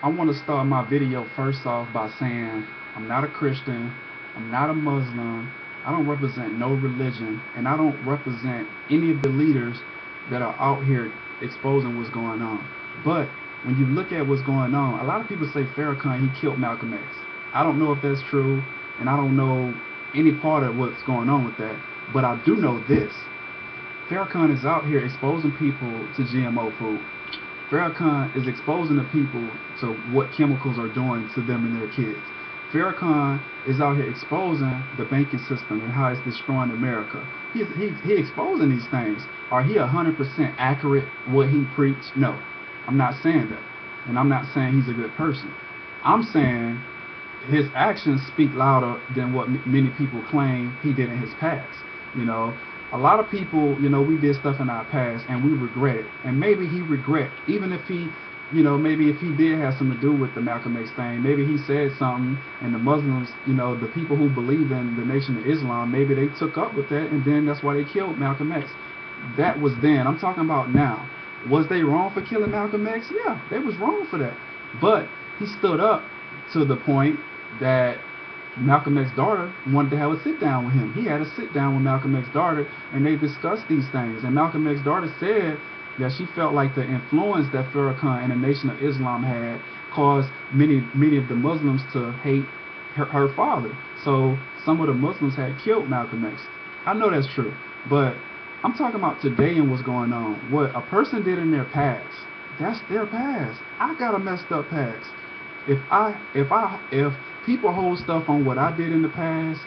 I want to start my video first off by saying I'm not a Christian, I'm not a Muslim, I don't represent no religion, and I don't represent any of the leaders that are out here exposing what's going on. But when you look at what's going on, a lot of people say Farrakhan he killed Malcolm X. I don't know if that's true, and I don't know any part of what's going on with that. But I do know this: Farrakhan is out here exposing people to GMO food. Farrakhan is exposing the people to what chemicals are doing to them and their kids. Farrakhan is out here exposing the banking system and how it's destroying America. He exposing these things. Are he 100% accurate what he preached? No, I'm not saying that, and I'm not saying he's a good person. I'm saying his actions speak louder than what many people claim he did in his past. You know, a lot of people, we did stuff in our past and we regret it. And maybe he regret, even if he, maybe if he did have something to do with the Malcolm X thing, maybe he said something and the Muslims, the people who believe in the Nation of Islam, maybe they took up with that and then that's why they killed Malcolm X. That was then. I'm talking about now. Was they wrong for killing Malcolm X? Yeah, they was wrong for that. But he stood up to the point that Malcolm X's daughter wanted to have a sit down with him. He had a sit down with Malcolm X's daughter, and they discussed these things. And Malcolm X's daughter said that she felt like the influence that Farrakhan and the Nation of Islam had caused many of the Muslims to hate her father. So some of the Muslims had killed Malcolm X. I know that's true, but I'm talking about today and what's going on. What a person did in their past, that's their past. I got a messed up past. If people hold stuff on what I did in the past,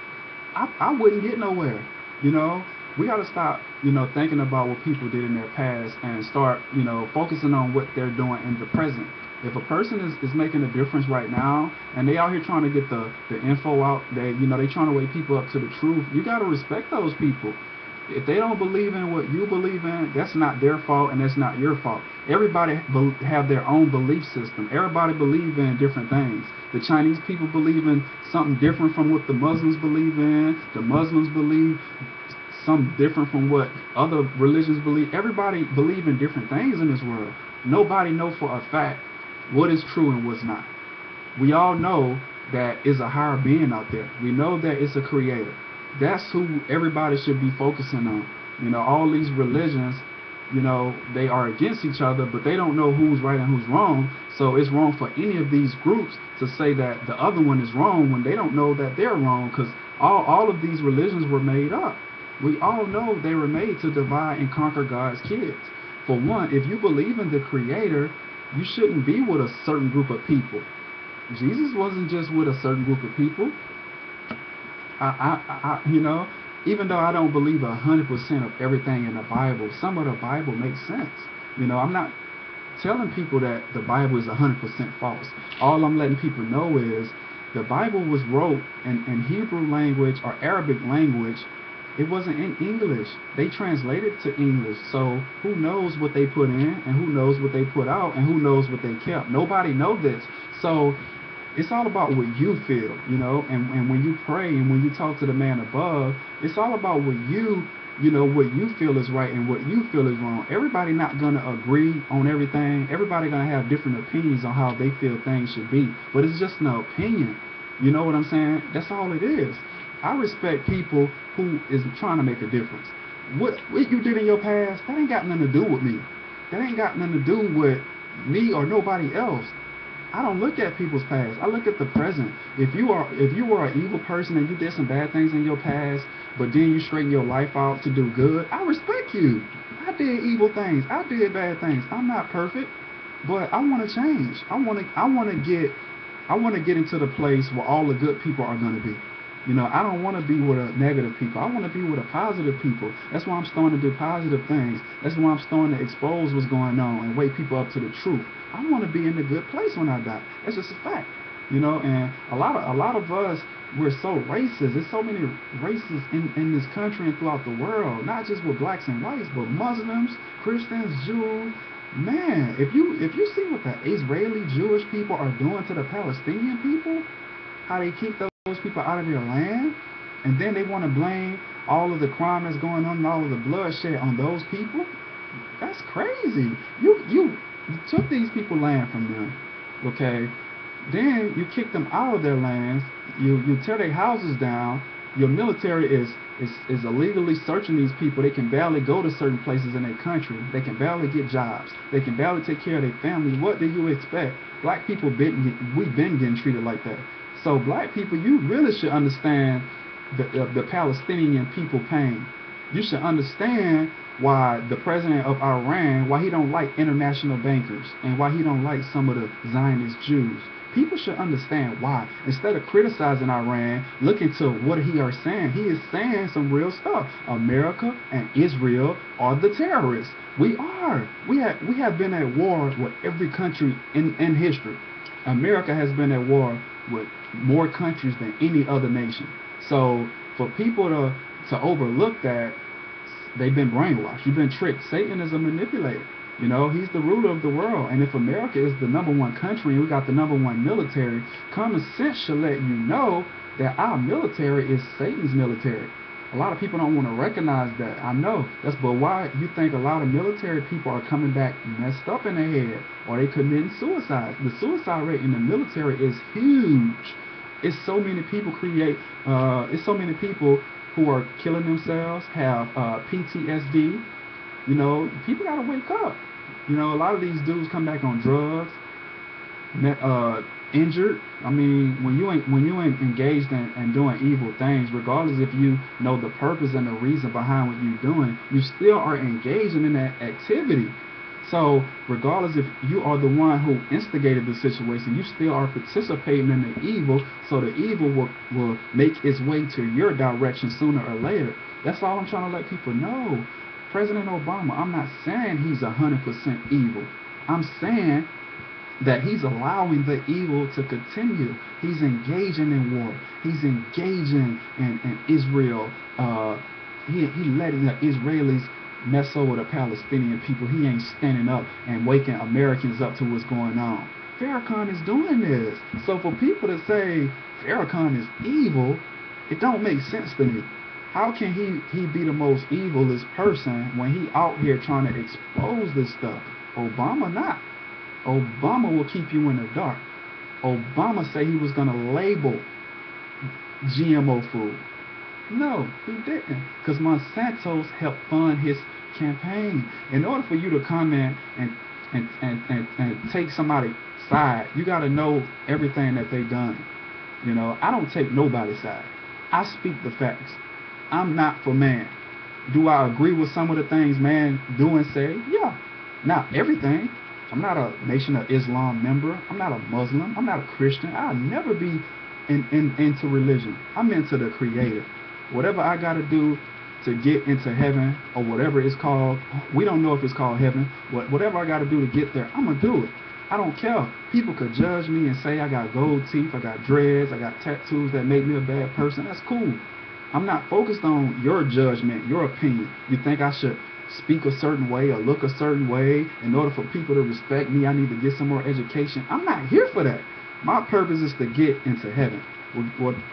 I wouldn't get nowhere. You know, we got to stop, thinking about what people did in their past and start, focusing on what they're doing in the present. If a person is making a difference right now and they out here trying to get the info out, they trying to wake people up to the truth, you got to respect those people. If they don't believe in what you believe in, that's not their fault and that's not your fault. Everybody have their own belief system. Everybody believe in different things. The Chinese people believe in something different from what the Muslims believe in. The Muslims believe something different from what other religions believe. Everybody believe in different things in this world. Nobody know for a fact what is true and what's not. We all know that is a higher being out there. We know that it's a creator. That's who everybody should be focusing on. All these religions, they are against each other, but they don't know who's right and who's wrong. So it's wrong for any of these groups to say that the other one is wrong when they don't know that they're wrong, because all of these religions were made up. We all know they were made to divide and conquer God's kids. For one, if you believe in the Creator, you shouldn't be with a certain group of people. Jesus wasn't just with a certain group of people. Even though I don't believe 100% of everything in the Bible, some of the Bible makes sense. I'm not telling people that the Bible is 100% false. All I'm letting people know is the Bible was wrote in Hebrew language or Arabic language. It wasn't in English. They translated to English. So who knows what they put in and who knows what they put out and who knows what they kept. Nobody knows this. So it's all about what you feel, and when you pray and when you talk to the man above, it's all about what what you feel is right and what you feel is wrong. Everybody not going to agree on everything. Everybody going to have different opinions on how they feel things should be. But it's just an opinion. You know what I'm saying? That's all it is. I respect people who is trying to make a difference. What you did in your past, that ain't got nothing to do with me. That ain't got nothing to do with me or nobody else. I don't look at people's past. I look at the present. If you were an evil person and you did some bad things in your past, but then you straighten your life out to do good, I respect you. I did evil things. I did bad things. I'm not perfect, but I want to change. I want to get into the place where all the good people are going to be. I don't want to be with a negative people. I want to be with a positive people. That's why I'm starting to do positive things. That's why I'm starting to expose what's going on and wake people up to the truth. I want to be in the good place when I die. That's just a fact. And a lot of us, we're so racist. There's so many races in this country and throughout the world, not just with blacks and whites, but Muslims, Christians, Jews. Man, if you see what the Israeli Jewish people are doing to the Palestinian people, how they keep those people out of their land, and then they want to blame all of the crime that's going on and all of the bloodshed on those people. That's crazy. You took these people land from them. Okay, then you kick them out of their lands. You tear their houses down. Your military is illegally searching these people. They can barely go to certain places in their country. They can barely get jobs. They can barely take care of their families. What do you expect? Black people we've been getting treated like that. So black people, you really should understand the Palestinian people pain. You should understand why the president of Iran, why he don't like international bankers, and why he don't like some of the Zionist Jews. People should understand why. Instead of criticizing Iran, look into what he is saying. He is saying some real stuff. America and Israel are the terrorists. We are. We have been at war with every country in history. America has been at war with more countries than any other nation. So for people to overlook that, they've been brainwashed. You've been tricked. Satan is a manipulator. You know, he's the ruler of the world. And if America is the #1 country and we got the #1 military, common sense should let you know that our military is Satan's military. A lot of people don't want to recognize that. I know. But why you think a lot of military people are coming back messed up in their head, or they committing suicide? The suicide rate in the military is huge. It's so many people it's so many people who are killing themselves, have PTSD. You know, people gotta wake up. You know, a lot of these dudes come back on drugs, injured. I mean, when you ain't engaged in doing evil things, regardless if you know the purpose and the reason behind what you're doing, you still are engaging in that activity. So regardless if you are the one who instigated the situation, you still are participating in the evil, so the evil will make its way to your direction sooner or later. That's all I'm trying to let people know. President Obama, I'm not saying he's 100% evil. I'm saying that he's allowing the evil to continue. He's engaging in war. He's engaging in Israel. He letting the Israelis mess over the Palestinian people. He ain't standing up and waking Americans up to what's going on. Farrakhan is doing this. So for people to say Farrakhan is evil, it don't make sense to me. How can he be the most evilest person when he out here trying to expose this stuff? Obama not. Obama will keep you in the dark. Obama said he was going to label GMO food. No, he didn't. Because Monsanto's helped fund his campaign. In order for you to comment and take somebody's side, you got to know everything that they've done. You know, I don't take nobody's side. I speak the facts. I'm not for man. Do I agree with some of the things man do and say? Yeah. Not everything. I'm not a Nation of Islam member. I'm not a Muslim. I'm not a Christian. I'll never be into religion. I'm into the Creator. Whatever I got to do to get into heaven, or whatever it's called, we don't know if it's called heaven, but whatever I got to do to get there, I'm going to do it. I don't care. People could judge me and say I got gold teeth, I got dreads, I got tattoos that make me a bad person. That's cool. I'm not focused on your judgment, your opinion. You think I should speak a certain way or look a certain way in order for people to respect me? I need to get some more education. I'm not here for that. My purpose is to get into heaven.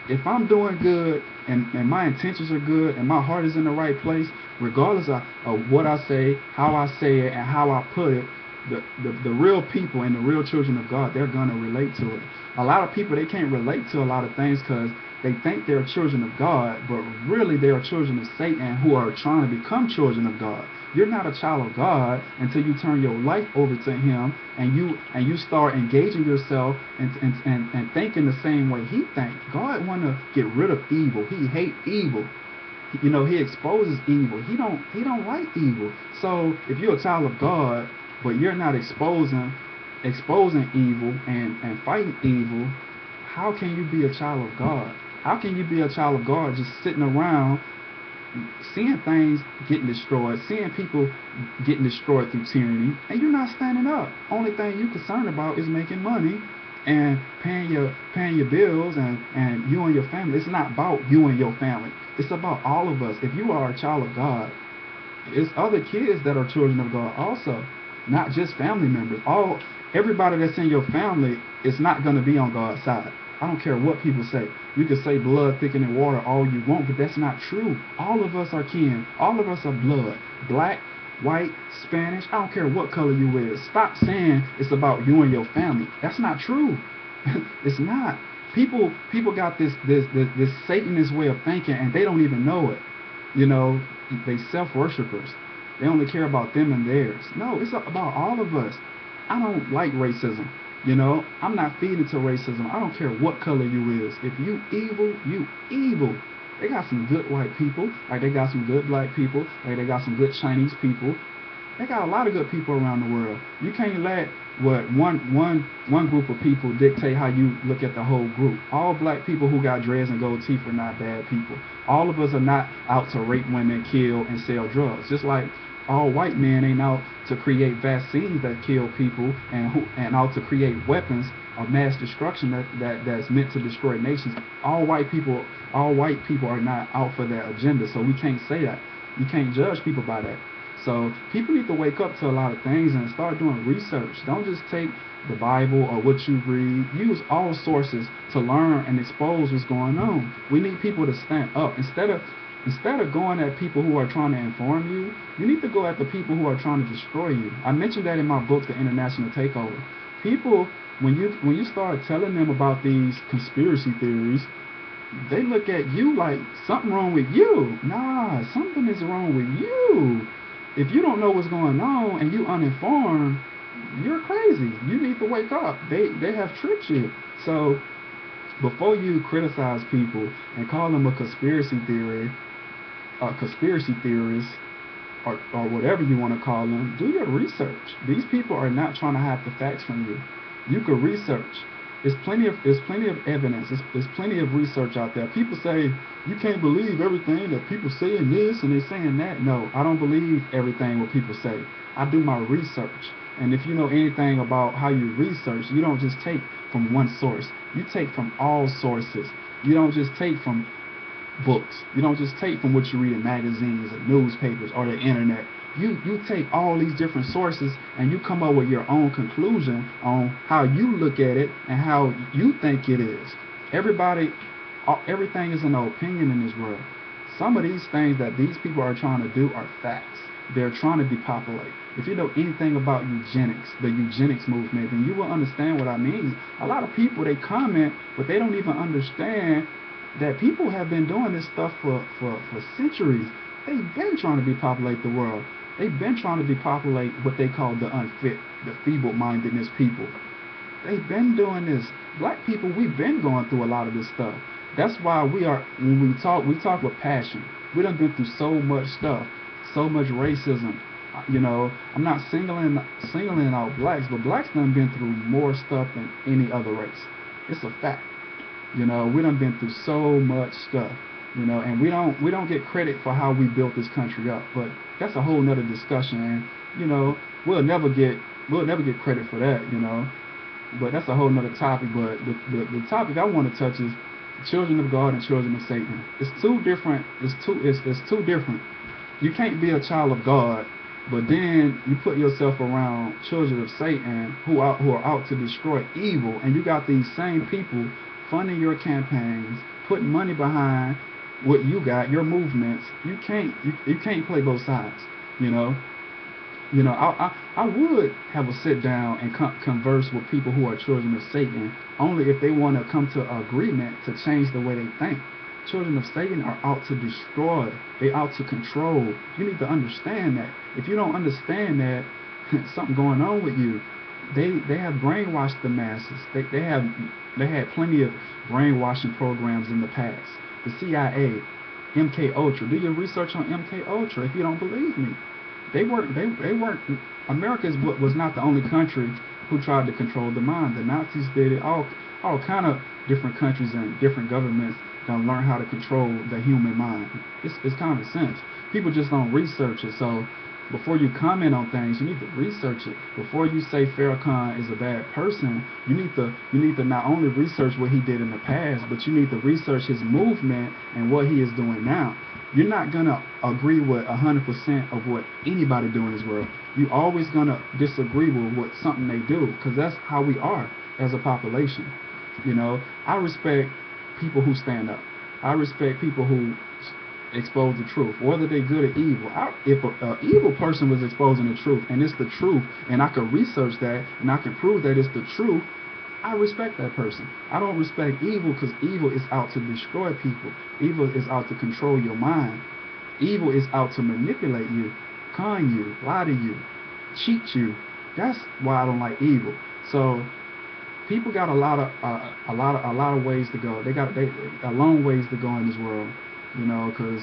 If I'm doing good and my intentions are good and my heart is in the right place, regardless of what I say, how I say it, and how I put it, the real people and the real children of God, they're going to relate to it. A lot of people, they can't relate to a lot of things because they think they're children of God, but really they are children of Satan who are trying to become children of God. You're not a child of God until you turn your life over to Him and you start engaging yourself and thinking the same way He thinks. God want to get rid of evil. He hates evil. You know, He exposes evil. He don't like evil. So if you're a child of God, but you're not exposing evil and fighting evil, how can you be a child of God? How can you be a child of God just sitting around seeing things getting destroyed, seeing people getting destroyed through tyranny, and you're not standing up? Only thing you're concerned about is making money and paying your bills and you and your family. It's not about you and your family. It's about all of us. If you are a child of God, it's other kids that are children of God also, not just family members. Everybody that's in your family is not going to be on God's side. I don't care what people say. You can say blood thicker than water all you want, but that's not true. All of us are kin. All of us are blood. Black, white, Spanish, I don't care what color you is. Stop saying it's about you and your family. That's not true. It's not. People got this Satanist way of thinking, and they don't even know it. You know, they self-worshipers. They only care about them and theirs. No, it's about all of us. I don't like racism. You know, I'm not feeding to racism. I don't care what color you is. If you evil, you evil. They got some good white people, like they got some good black people, like they got some good Chinese people. They got a lot of good people around the world. You can't let what one group of people dictate how you look at the whole group. All black people who got dreads and gold teeth are not bad people. All of us are not out to rape women, kill, and sell drugs. Just like all white men ain't out to create vaccines that kill people and out to create weapons of mass destruction that's meant to destroy nations. All white people are not out for that agenda. So we can't say that. You can't judge people by that. So people need to wake up to a lot of things and start doing research. Don't just take the Bible or what you read. Use all sources to learn and expose what's going on. We need people to stand up. Instead of going at people who are trying to inform you, you need to go at the people who are trying to destroy you. I mentioned that in my book, The International Takeover. People, when you start telling them about these conspiracy theories, they look at you like something wrong with you. Nah, something is wrong with you. If you don't know what's going on and you uninformed, you're crazy. You need to wake up. They have tricked you. So before you criticize people and call them a conspiracy theorist, or whatever you want to call them, do your research. These people are not trying to hide the facts from you. You can research. There's plenty of evidence. There's plenty of research out there. People say you can't believe everything that people say in this and they're saying that. No, I don't believe everything what people say. I do my research. And if you know anything about how you research, you don't just take from one source. You take from all sources. You don't just take from books. You don't just take from what you read in magazines or newspapers or the internet. You take all these different sources and you come up with your own conclusion on how you look at it and how you think it is. Everything is an opinion in this world. Some of these things that these people are trying to do are facts. They're trying to depopulate. If you know anything about eugenics, the eugenics movement, then you will understand what I mean. A lot of people, they comment, but they don't even understand that people have been doing this stuff for centuries. They've been trying to depopulate the world. They've been trying to depopulate what they call the unfit, the feeble-mindedness people. They've been doing this. Black people, we've been going through a lot of this stuff. That's why when we talk with passion. We done been through so much stuff, so much racism. You know, I'm not singling out blacks, but blacks done been through more stuff than any other race. It's a fact. You know, we done been through so much stuff. You know, and we don't get credit for how we built this country up. But that's a whole nother discussion, and you know, we'll never get credit for that. You know, but that's a whole nother topic. But the topic I want to touch is children of God and children of Satan. It's two different. It's two different. You can't be a child of God, but then you put yourself around children of Satan who are out to destroy evil, and you got these same people funding your campaigns, putting money behind what you got, your movements. You can't play both sides. You know. I would have a sit down and converse with people who are children of Satan, only if they want to come to an agreement to change the way they think. Children of Satan are out to destroy. They're out to control. You need to understand that. If you don't understand that, something going on with you. They have brainwashed the masses. They had plenty of brainwashing programs in the past. The CIA, MK Ultra. Do your research on MK Ultra if you don't believe me. They weren't. America was not the only country who tried to control the mind. The Nazis did it. All kind of different countries and different governments don't learn how to control the human mind. It's common sense. People just don't research it. So before you comment on things, you need to research it. Before you say Farrakhan is a bad person, you need to not only research what he did in the past, but you need to research his movement and what he is doing now. You're not gonna agree with 100% of what anybody do in this world. You're always gonna disagree with what something they do, because that's how we are as a population. You know, I respect people who stand up. I respect people who expose the truth, whether they're good or evil. If an evil person was exposing the truth, and it's the truth, and I can research that, and I can prove that it's the truth, I respect that person. I don't respect evil, because evil is out to destroy people. Evil is out to control your mind. Evil is out to manipulate you, con you, lie to you, cheat you. That's why I don't like evil. So people got a lot of ways to go. They a long ways to go in this world, because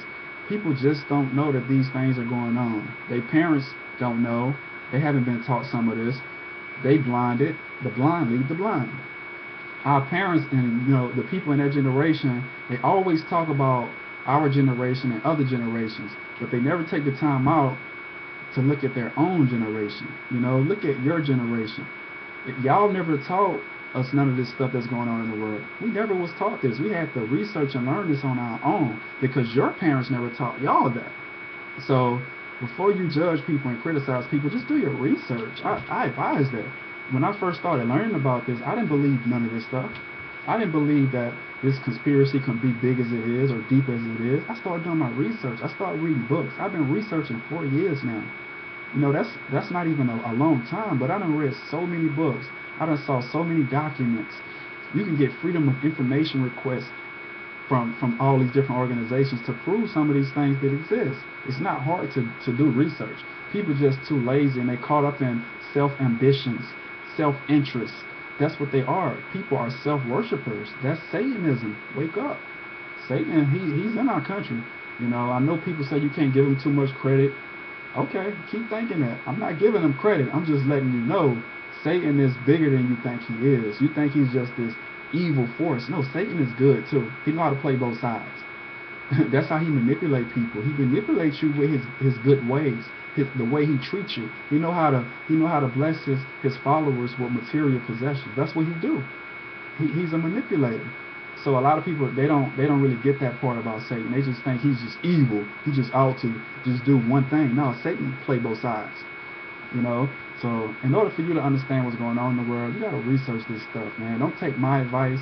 people just don't know that these things are going on. Their parents don't know. They haven't been taught some of this. They blinded. The blind lead the blind. Our parents and the people in that generation, they always talk about our generation and other generations, but they never take the time out to look at their own generation. Look at your generation. Y'all never taught us none of this stuff that's going on in the world. We never was taught this. We had to research and learn this on our own, because your parents never taught y'all that. So before you judge people and criticize people, just do your research. I advise that. When I first started learning about this, I didn't believe none of this stuff. I didn't believe that this conspiracy can be big as it is or deep as it is. I started doing my research. I started reading books. I've been researching 4 years now. That's not even a long time, but I done read so many books. I done saw so many documents. You can get freedom of information requests from all these different organizations to prove some of these things that exist. It's not hard to do research. People just too lazy, and they caught up in self-ambitions, self-interest. That's what they are. People are self-worshippers. That's Satanism. Wake up. Satan, he's in our country. I know people say you can't give him too much credit. Okay, keep thinking that. I'm not giving him credit. I'm just letting you know Satan is bigger than you think he is. You think he's just this evil force. No, Satan is good too. He know how to play both sides. That's how he manipulates people. He manipulates you with his good ways, the way he treats you. He know how to bless his followers with material possessions. That's what he do. He's a manipulator. So a lot of people, they don't really get that part about Satan. They just think he's just evil. He's just out to just do one thing. No, Satan play both sides. So in order for you to understand what's going on in the world, you got to research this stuff, man. Don't take my advice.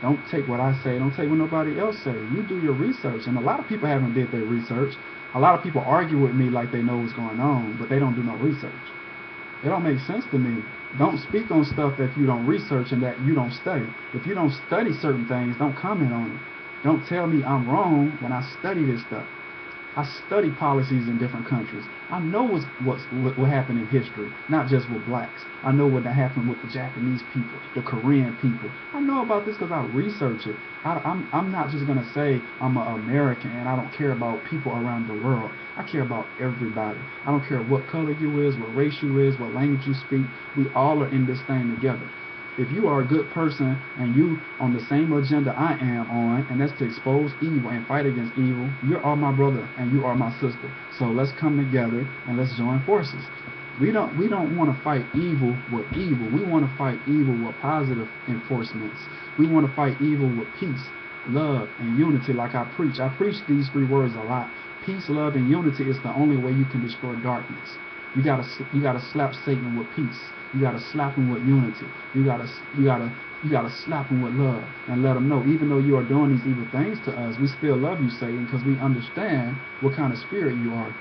Don't take what I say. Don't take what nobody else say. You do your research. And a lot of people haven't did their research. A lot of people argue with me like they know what's going on, but they don't do no research. It don't make sense to me. Don't speak on stuff that you don't research and that you don't study. If you don't study certain things, don't comment on it. Don't tell me I'm wrong when I study this stuff. I study policies in different countries. I know what happened in history, not just with blacks. I know what happened with the Japanese people, the Korean people. I know about this because I research it. I'm not just going to say I'm an American and I don't care about people around the world. I care about everybody. I don't care what color you is, what race you is, what language you speak. We all are in this thing together. If you are a good person and you on the same agenda I am on, and that's to expose evil and fight against evil, you are my brother and you are my sister. So let's come together and let's join forces. We don't want to fight evil with evil. We want to fight evil with positive enforcements. We want to fight evil with peace, love, and unity like I preach. I preach these 3 words a lot. Peace, love, and unity is the only way you can destroy darkness. You gotta slap Satan with peace. You gotta slap him with unity. You gotta slap him with love and let him know, even though you are doing these evil things to us, we still love you, Satan, because we understand what kind of spirit you are.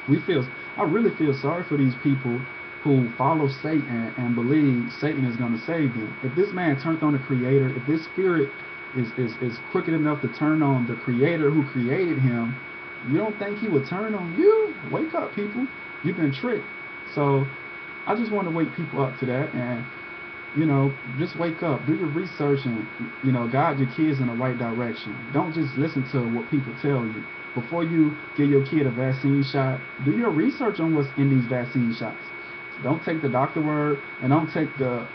I really feel sorry for these people who follow Satan and believe Satan is going to save them. If this man turned on the Creator, if this spirit is crooked enough to turn on the Creator who created him, you don't think he would turn on you? Wake up, people. You've been tricked. So I just want to wake people up to that, and just wake up, do your research, and guide your kids in the right direction. Don't just listen to what people tell you. Before you give your kid a vaccine shot, do your research on what's in these vaccine shots. Don't take the doctor word, and don't take the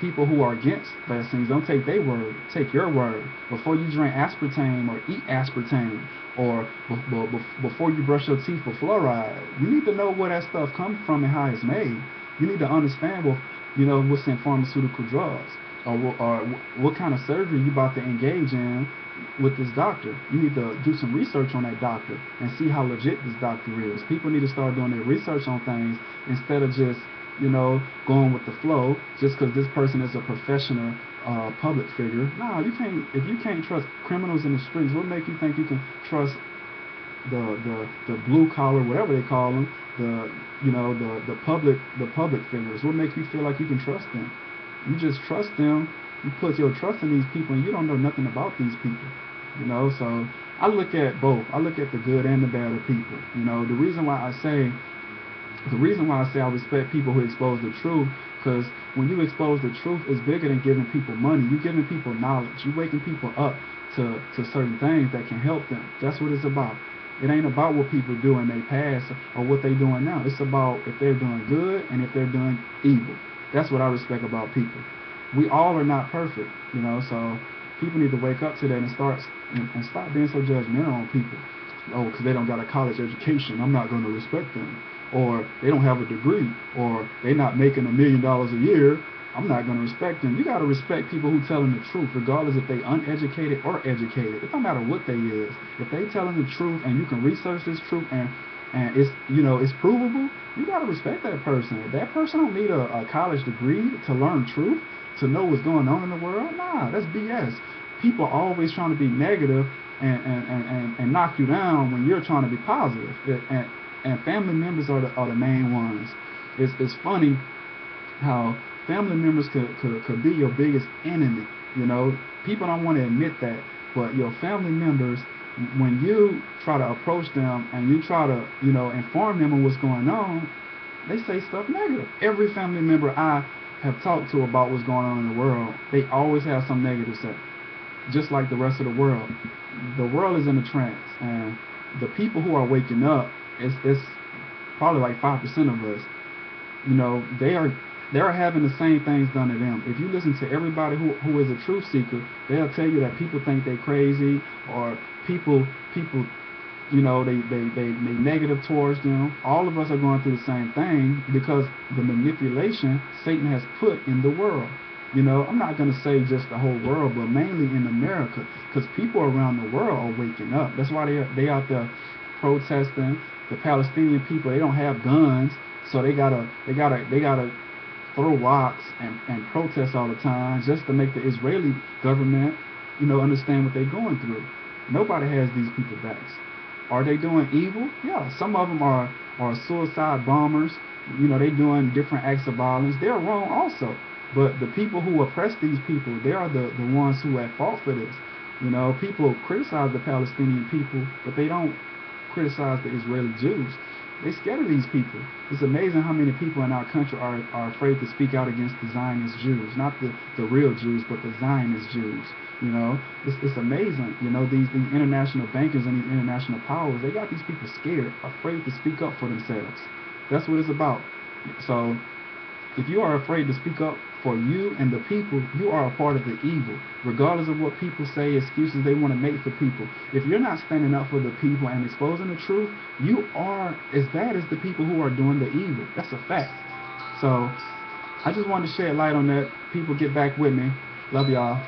people who are against vaccines. Don't take their word. Take your word. Before you drink aspartame or eat aspartame, or before you brush your teeth with fluoride, you need to know where that stuff comes from and how it's made. You need to understand what's in pharmaceutical drugs, or what kind of surgery you about to engage in with this doctor. You need to do some research on that doctor and see how legit this doctor is. People need to start doing their research on things instead of just going with the flow just because this person is a professional public figure. No, you can't. If you can't trust criminals in the streets, what make you think you can trust the blue collar, whatever they call them, the the public figures? What makes you feel like you can trust them? You just trust them. You put your trust in these people, and you don't know nothing about these people. So I look at both. I look at the good and the bad of people. The reason why I say I respect people who expose the truth, because when you expose the truth, it's bigger than giving people money. You're giving people knowledge. You're waking people up to certain things that can help them. That's what it's about. It ain't about what people do in their past or what they doing now. It's about if they're doing good and if they're doing evil. That's what I respect about people. We all are not perfect, so people need to wake up to that and stop being so judgmental on people. Oh, because they don't got a college education, I'm not going to respect them. Or they don't have a degree, or they're not making $1 million a year, I'm not going to respect them. You got to respect people who telling the truth, regardless if they uneducated or educated. It don't matter what they is. If they telling the truth and you can research this truth and it's it's provable, you got to respect that person. If that person don't need a college degree to learn truth, to know what's going on in the world, nah, that's BS. People are always trying to be negative and knock you down when you're trying to be positive. And family members are the main ones. It's funny how family members could be your biggest enemy. People don't want to admit that, but your family members, when you try to approach them and you try to inform them of what's going on, they say stuff negative. Every family member I have talked to about what's going on in the world, they always have some negative to say. Just like the rest of the world. The world is in a trance, and the people who are waking up, it's probably like 5% of us. They're having the same things done to them. If you listen to everybody who is a truth seeker, they'll tell you that people think they're crazy, or people they negative towards them. All of us are going through the same thing because the manipulation Satan has put in the world. I'm not going to say just the whole world, but mainly in America, because people around the world are waking up. That's why they out there protesting. The Palestinian people, they don't have guns, so they gotta throw rocks and protest all the time just to make the Israeli government understand what they're going through. Nobody has these people backs. Are they doing evil? Yeah, some of them are suicide bombers. They doing different acts of violence. They're wrong also. But the people who oppress these people, they are the ones who are at fault for this. People criticize the Palestinian people, but they don't criticize the Israeli Jews. They're scared of these people. It's amazing how many people in our country are afraid to speak out against the Zionist Jews. Not the real Jews, but the Zionist Jews. It's amazing. These international bankers and these international powers, they got these people scared, afraid to speak up for themselves. That's what it's about. So if you are afraid to speak up for you and the people, you are a part of the evil. Regardless of what people say, excuses they want to make for people. If you're not standing up for the people and exposing the truth, you are as bad as the people who are doing the evil. That's a fact. So I just wanted to shed light on that. People, get back with me. Love y'all.